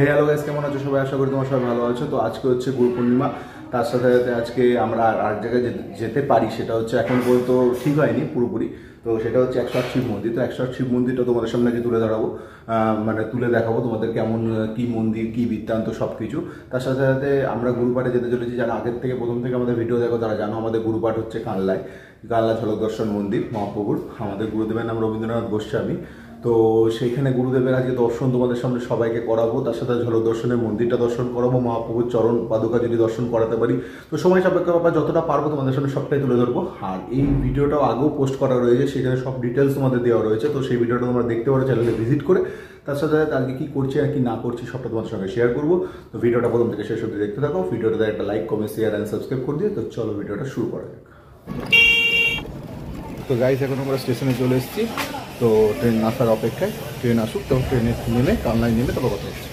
Hello guys, কেমন আছো সবাই? আশা করি তোমার সবাই ভালো আছো। তো আজকে হচ্ছে গুরু পূর্ণিমা, তার সাথে সাথে আজকে আমরা আর জায়গায় যেতে পারি, সেটা হচ্ছে এখন পর্যন্ত ঠিক হয়নি পুরোপুরি। তো সেটা হচ্ছে 108 শিব মন্দির। তো 108 শিব মন্দিরটা তোমাদের সামনে আজকে তুলে ধরাবো, মানে তুলে দেখাবো তোমাদের কেমন কি মন্দির, কি বৃত্তান্ত, সব কিছু। তার সাথে সাথে আমরা গুরুপাঠে যেতে চলেছি। যারা আগের থেকে প্রথম থেকে আমাদের ভিডিও দেখো তারা জানো আমাদের গুরুপাঠ হচ্ছে কানলায়, কানলা ঝলক দর্শন মন্দির মহাপ্রভুর। আমাদের গুরুদেবের নাম রবীন্দ্রনাথ গোস্বামী। তো সেইখানে গুরুদেবের আজকে দর্শন তোমাদের সামনে সবাইকে করাবো। তার সাথে ঝলক দর্শনের মন্দিরটা দর্শন করাবো, মহাপ্রভুর চরণ পাদুকা যদি দর্শন করাতে পারি। তো সময় সাপেক্ষ ব্যাপার, যতটা পারবো তোমাদের সামনে সবটাই তুলে ধরবো। আর এই ভিডিওটাও আগেও পোস্ট করা রয়েছে, সেখানে সব ডিটেলস তোমাদের দেওয়া রয়েছে। তো সেই ভিডিওটা তোমরা দেখতে পারো, চ্যানেলে ভিজিট করে। তার সাথে সাথে আজকে কী করছি আর কি না করছি সবটা তোমাদের সঙ্গে শেয়ার করবো। তো ভিডিওটা প্রথম থেকে শেষ অবধি দেখতে থাকো। ভিডিওটাতে একটা like, comment, share and subscribe করে দিয়ে। তো চলো ভিডিওটা শুরু করা যাক। তো গাইস, এখন আমরা স্টেশনে চলে এসেছি। তো ট্রেন আসার অপেক্ষায়, ট্রেন আসুক, তো ট্রেনে নেমে কানলায় নেমে তারপর কথা হচ্ছে।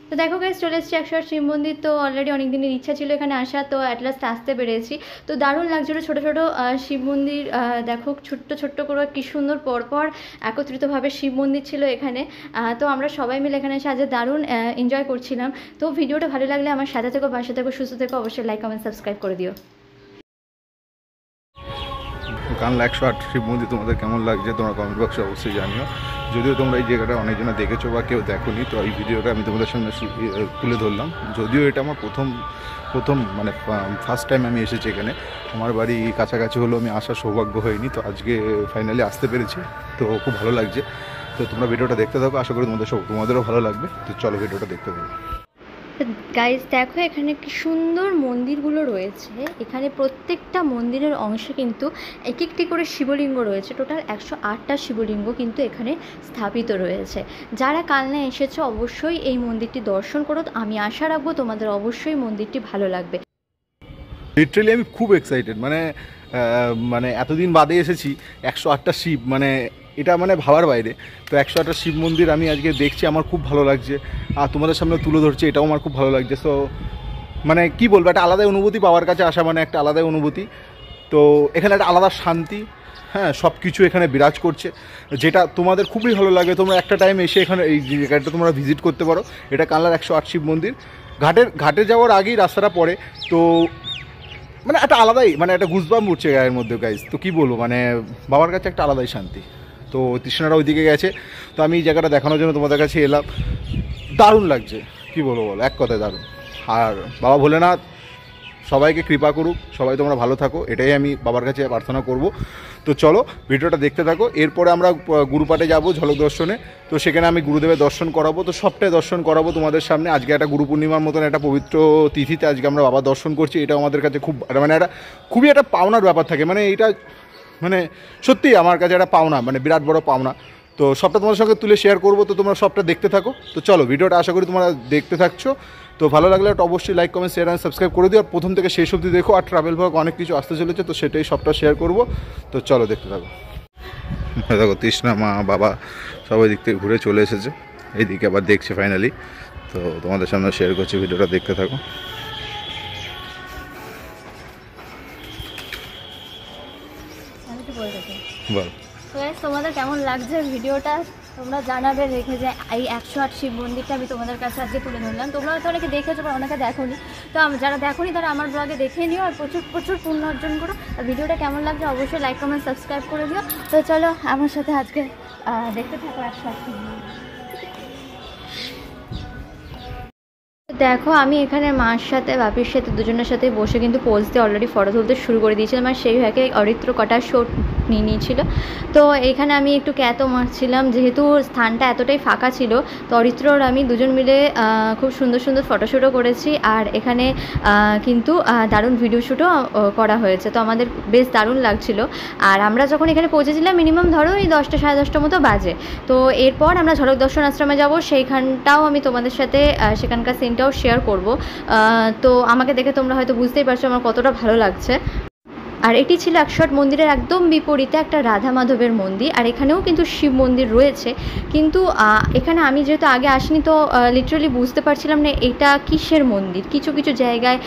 তো দেখো গাইস, চলে এসেছি 108 শিব মন্দির। তো অলরেডি অনেক দিনের ইচ্ছা ছিল এখানে আসা, তো অ্যাট লাস্ট আসতে পেরেছি। তো দারুণ লাগছিলো, ছোটো ছোটো শিব মন্দির। দেখো ছোট্ট ছোট্ট করে কী সুন্দর পরপর একত্রিতভাবে শিব মন্দির ছিল এখানে। তো আমরা সবাই মিলে এখানে এসে আজ দারুণ এনজয় করছিলাম। তো ভিডিওটা ভালো লাগলে আমার সাথে থেকো, পাশে থেকো, সুস্থ থেকো, অবশ্যই লাইক, কমেন্ট, সাবস্ক্রাইব করে দিও। কানলা 108 শিব মন্দির তোমাদের কেমন লাগছে তোমরা কমেন্ট বক্সে অবশ্যই জানিও। যদিও তোমরা এই জায়গাটা অনেকজনে দেখেছো বা কেউ দেখোনি, তো এই ভিডিওটা আমি তোমাদের সামনে তুলে ধরলাম। যদিও এটা আমার প্রথম মানে ফার্স্ট টাইম আমি এসেছি এখানে। আমার বাড়ি কাছাকাছি হলো, আমি আসার সৌভাগ্য হয়নি, তো আজকে ফাইনালি আসতে পেরেছি। তো খুব ভালো লাগছে। তো তোমরা ভিডিওটা দেখতে থাকো, আশা করি তোমাদেরও ভালো লাগবে। তো চলো ভিডিওটা দেখতে থাকো। গাইজ দেখো, এখানে কি সুন্দর মন্দিরগুলো রয়েছে। এখানে প্রত্যেকটা মন্দিরের অংশে কিন্তু এক একটি করে শিবলিঙ্গ রয়েছে। টোটাল 108টা শিবলিঙ্গ কিন্তু এখানে স্থাপিত রয়েছে। যারা কালনায় এসেছো অবশ্যই এই মন্দিরটি দর্শন করো। আমি আশা রাখবো তোমাদের অবশ্যই মন্দিরটি ভালো লাগবে। লিটারেলি আমি খুব এক্সাইটেড, মানে এতদিন বাদে এসেছি 108টা শিব, মানে এটা মানে ভাবার বাইরে। তো 108টা শিব মন্দির আমি আজকে দেখছি, আমার খুব ভালো লাগছে। আর তোমাদের সামনে তুলে ধরছি, এটাও আমার খুব ভালো লাগছে। সো মানে কি বলবো, একটা আলাদাই অনুভূতি, পাওয়ার কাছে আসা মানে একটা আলাদাই অনুভূতি। তো এখানে একটা আলাদা শান্তি, হ্যাঁ, সব কিছু এখানে বিরাজ করছে, যেটা তোমাদের খুবই ভালো লাগে। তোমরা একটা টাইম এসে এখানে এই জায়গাটা তোমরা ভিজিট করতে পারো। এটা কানলার 108 শিব মন্দির। ঘাটে যাওয়ার আগেই রাস্তাটা পড়ে। তো মানে একটা আলাদাই, মানে একটা গুজবাম্প উঠছে গায়ের মধ্যে গাইজ। তো কী বলবো, মানে বাবার কাছে একটা আলাদাই শান্তি। তো তৃষ্ণারা ওইদিকে গেছে, তো আমি এই জায়গাটা দেখানোর জন্য তোমাদের কাছে এলাম। দারুণ লাগছে, কী বলবো বলো, এক কথায় দারুণ। আর বাবা ভোলেনাথ সবাইকে কৃপা করুক, সবাই তোমরা ভালো থাকো, এটাই আমি বাবার কাছে প্রার্থনা করব। তো চলো ভিডিওটা দেখতে থাকো। এরপরে আমরা গুরুপাঠে যাব ঝলক দর্শনে। তো সেখানে আমি গুরুদেবের দর্শন করাবো, তো সবটাই দর্শন করাবো তোমাদের সামনে। আজকে একটা গুরু পূর্ণিমার মতন একটা পবিত্র তিথিতে আজকে আমরা বাবা দর্শন করছি। এটা আমাদের কাছে খুব মানে একটা খুবই একটা পাওনার ব্যাপার থাকে, মানে এটা মানে সত্যিই আমার কাছে একটা পাওনা, মানে বিরাট বড় পাওনা। তো সবটা তোমাদের সঙ্গে তুলে শেয়ার করবো। তো তোমরা সবটা দেখতে থাকো। তো চলো ভিডিওটা আশা করি তোমরা দেখতে থাকছো। তো ভালো লাগলে একটা অবশ্যই like, comment, share and subscribe করে দিও। আর প্রথম থেকে শেষ অবধি দেখো। আর ট্রাভেল ব্লগ অনেক কিছু আসতে চলেছে, তো সেটাই সবটা শেয়ার করবো। তো চলো দেখতে থাকো। দেখো তৃষ্ণা, মা, বাবা সবাই দিক থেকে ঘুরে চলে এসেছে, এইদিকে আবার দেখছে ফাইনালি। তো তোমাদের সামনে শেয়ার করছি, ভিডিওটা দেখতে থাকো। বল তোমাদের কেমন লাগছে ভিডিওটা তোমরা জানাবে। দেখে যে এই 108 শিব মন্দিরটা আমি তোমাদের কাছে আজকে তুলে ধরলাম। তোমরা হয়তো অনেকে দেখেছো বা অনেকে দেখোনি, তো যারা দেখোনি তারা আমার ব্লগে দেখে নিও আর প্রচুর প্রচুর পুণ্য অর্জন করো। আর ভিডিওটা কেমন লাগছে অবশ্যই লাইক, কমেন্ট, সাবস্ক্রাইব করে দিও। তো চলো আমার সাথে আজকে দেখতে থাকো 108 শিব মন্দির। দেখো, আমি এখানে মার সাথে বাপির সাথে দুজনের সাথে বসে কিন্তু পোজ দিয়ে অলরেডি ফটো তুলতে শুরু করে দিয়েছিলাম। আর সেই ভাগে অরিত্র কটা শট নিয়ে নিয়েছিল। তো এইখানে আমি একটু ক্যাতও মারছিলাম, যেহেতু স্থানটা এতটাই ফাঁকা ছিল। তো অরিত্র আর আমি দুজন মিলে খুব সুন্দর সুন্দর ফটোশ্যুটও করেছি। আর এখানে কিন্তু দারুণ ভিডিও শ্যুটও করা হয়েছে। তো আমাদের বেশ দারুণ লাগছিল। আর আমরা যখন এখানে পৌঁছেছিলাম মিনিমাম ধরো এই 10টা সাড়ে 10টার মতো বাজে। তো এরপর আমরা ঝলক দর্শন আশ্রমে যাব, সেইখানটাও আমি তোমাদের সাথে সেখানকার সিনটাও শেয়ার করব। তো আমাকে দেখে তোমরা হয়তো বুঝতেই পারছো আমার কতটা ভালো লাগছে। আর এটি ছিল 108 মন্দিরের একদম বিপরীতে একটা রাধা মাধবের মন্দির, আর এখানেও কিন্তু শিব মন্দির রয়েছে। কিন্তু এখানে আমি যেহেতু আগে আসিনি, তো লিটারালি বুঝতে পারছিলাম না এটা কিসের মন্দির। কিছু কিছু জায়গায়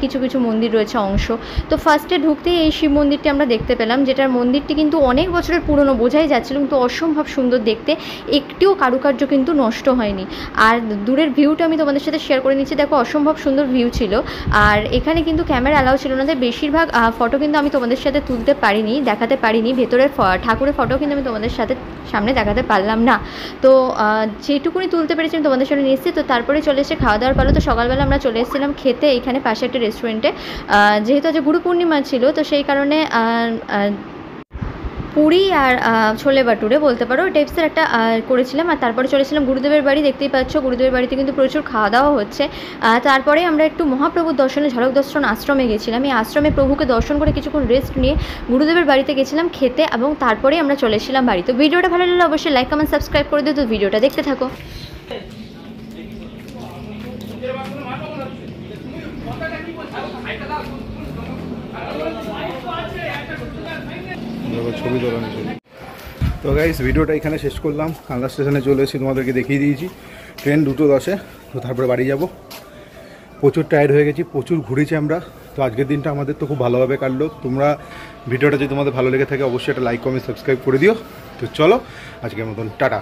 কিছু কিছু মন্দির রয়েছে অংশ। তো ফার্স্টে ঢুকতেই এই শিব মন্দিরটি আমরা দেখতে পেলাম, যেটার মন্দিরটি কিন্তু অনেক বছরের পুরনো, বোঝাই যাচ্ছিল, কিন্তু অসম্ভব সুন্দর দেখতে, একটিও কারুকার্য কিন্তু নষ্ট হয়নি। আর দূরের ভিউটা আমি তোমাদের সাথে শেয়ার করে নিচ্ছি, দেখো অসম্ভব সুন্দর ভিউ ছিল। আর এখানে কিন্তু ক্যামেরা অ্যালাউ ছিল না, তাই বেশিরভাগ ফটো কিন্তু আমি তোমাদের সাথে তুলতে পারিনি, দেখাতে পারিনি। ভেতরের ঠাকুরের ফটো কিন্তু আমি তোমাদের সাথে সামনে দেখাতে পারলাম না। তো যেটুকুনি তুলতে পেরেছি আমি তোমাদের সামনে নিচ্ছি। তো তারপরে চলে এসে খাওয়া দাওয়ার পালো। তো সকালবেলা আমরা চলে এসেছিলাম খেতে এইখানে পাশে একটা রেস্টুরেন্টে, যেহেতু আজ গুরু পূর্ণিমা ছিল, তো সেই কারণে পুরি আর ছোলে বাটুরে বলতে পারো টাইপসের একটা করেছিলাম। আর তারপরে চলেছিলাম গুরুদেবের বাড়ি, দেখতেই পাচ্ছ গুরুদেবের বাড়িতে কিন্তু প্রচুর খাওয়া দাওয়া হচ্ছে। তারপরে আমরা একটু মহাপ্রভুর দর্শনে ঝলক দর্শন আশ্রমে গেছিলাম। এই আশ্রমে প্রভুকে দর্শন করে কিছুক্ষণ রেস্ট নিয়ে গুরুদেবের বাড়িতে গেছিলাম খেতে, এবং তারপরেই আমরা চলে এসেছিলাম বাড়ি। তো ভিডিওটা ভালো লাগলে অবশ্যই লাইক কমেন্ট সাবস্ক্রাইব করে দিও। তো ভিডিওটা দেখতে থাকো। ছবি তোলানো ছিল। তো গাইস ভিডিওটা এখানে শেষ করলাম। কালনা স্টেশনে চলে এসেছি, তোমাদেরকে দেখিয়ে দিয়েছি। ট্রেন 2:10-এ, তো তারপরে বাড়ি যাব। প্রচুর টায়ার্ড হয়ে গেছি, প্রচুর ঘুরেছি আমরা। তো আজকের দিনটা আমাদের তো খুব ভালোভাবে কাটলো। তোমরা ভিডিওটা যদি তোমাদের ভালো লেগে থাকে অবশ্যই একটা লাইক কমেন্ট সাবস্ক্রাইব করে দিও। তো চলো আজকের মতন টাটা।